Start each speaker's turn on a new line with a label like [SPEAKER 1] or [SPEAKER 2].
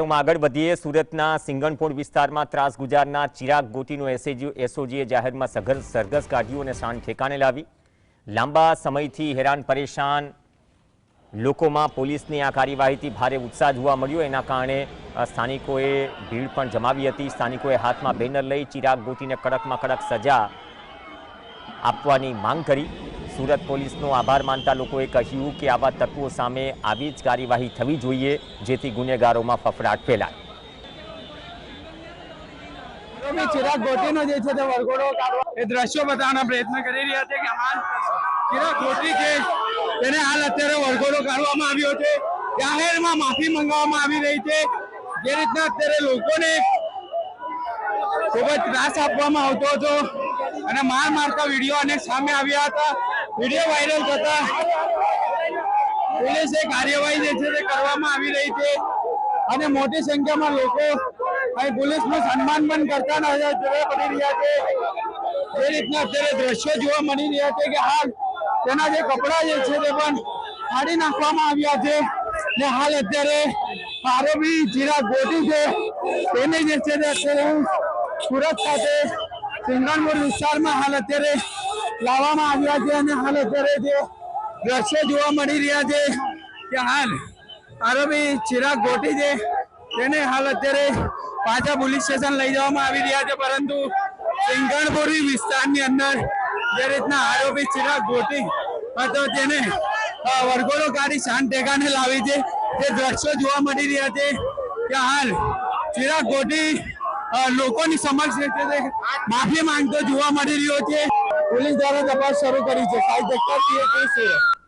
[SPEAKER 1] આગળ વધીએ સુરતના સિંગણપોળ વિસ્તારમાં ત્રાસ ગુજારનાર ચિરાગ ગોટીનો એસઓજીએ જાહેરમાં સરઘસ કાઢ્યું અને શાન ઠેકાણે લાવી। લાંબા સમયથી હેરાન પરેશાન લોકોમાં પોલીસની આ કાર્યવાહીથી ભારે ઉત્સાહ જોવા મળ્યો। એના કારણે સ્થાનિકોએ ભીડ પણ જમાવી હતી। સ્થાનિકોએ હાથમાં બેનર લઈ ચિરાગ ગોટીને કડકમાં કડક સજા આપવાની માંગ કરી। सूरत पुलिसનો आभार मानता लोगों कह્યું કે આવા તત્વો સામે આવી જ કાર્યવાહી થવી જોઈએ જેથી ગુનેગારોમાં ફફડાટ ફેલાય।
[SPEAKER 2] चिराग गोटीनो जे छे ते वरघोड़ो काढवा ए दृश्यो बतावવાનો प्रयत्न કરી રહ્યા છે કે હાલ चिराग गोटी છે તેને હાલ અત્યારે વરઘોડો કાઢવામાં આવ્યો છે। જાહેરમાં માફી માંગવામાં આવી રહી છે। જે રીતના અત્યારે લોકોને ખૂબ જ ત્રાસ આપવામાં આવતો હતો અને માર મારતા વિડીયો અનેક સામે આવ્યા હતા। વિડીયો વાયરલ થતા પોલીસે કાર્યવાહી જે છે તે કરવામાં આવી રહી છે અને મોટી સંખ્યામાં લોકો અહીં પોલીસનું સન્માન પણ કરતા નજર પડી રહ્યા છે। જે રીતના અત્યારે દ્રશ્યો જોવા મળી રહ્યા છે કે હાલ તેના જે કપડા જે છે તે પણ ફાડી નાખવામાં આવ્યા છે ને હાલ અત્યારે આરોપી ચિરાગ ગોટી છે તેને જે છે તે અત્યારે સુરત ખાતે સિંગણપોળ વિસ્તારમાં હાલ અત્યારે લાવવામાં આવ્યા છે અને હાલ અત્યારે જે દ્રશ્યો જોવા મળી રહ્યા છે કે હાલ આરોપી ચિરાગ ગોટી છે તેને હાલ અત્યારે પાછા પોલીસ સ્ટેશન લઈ જવામાં આવી રહ્યા છે। પરંતુ સિંગણપોળ વિસ્તારની અંદર જે રીતના આરોપી ચિરાગ ગોટી હતો તેને વરઘોડો કાઢી શાન ઠેકાણે લાવી છે તે દ્રશ્યો જોવા મળી રહ્યા છે કે હાલ ચિરાગ ગોટી લોકોની સમક્ષ માફી માંગતો જોવા મળી રહ્યો છે। પોલીસ દ્વારા તપાસ શરૂ કરી છે। સાહિત્ય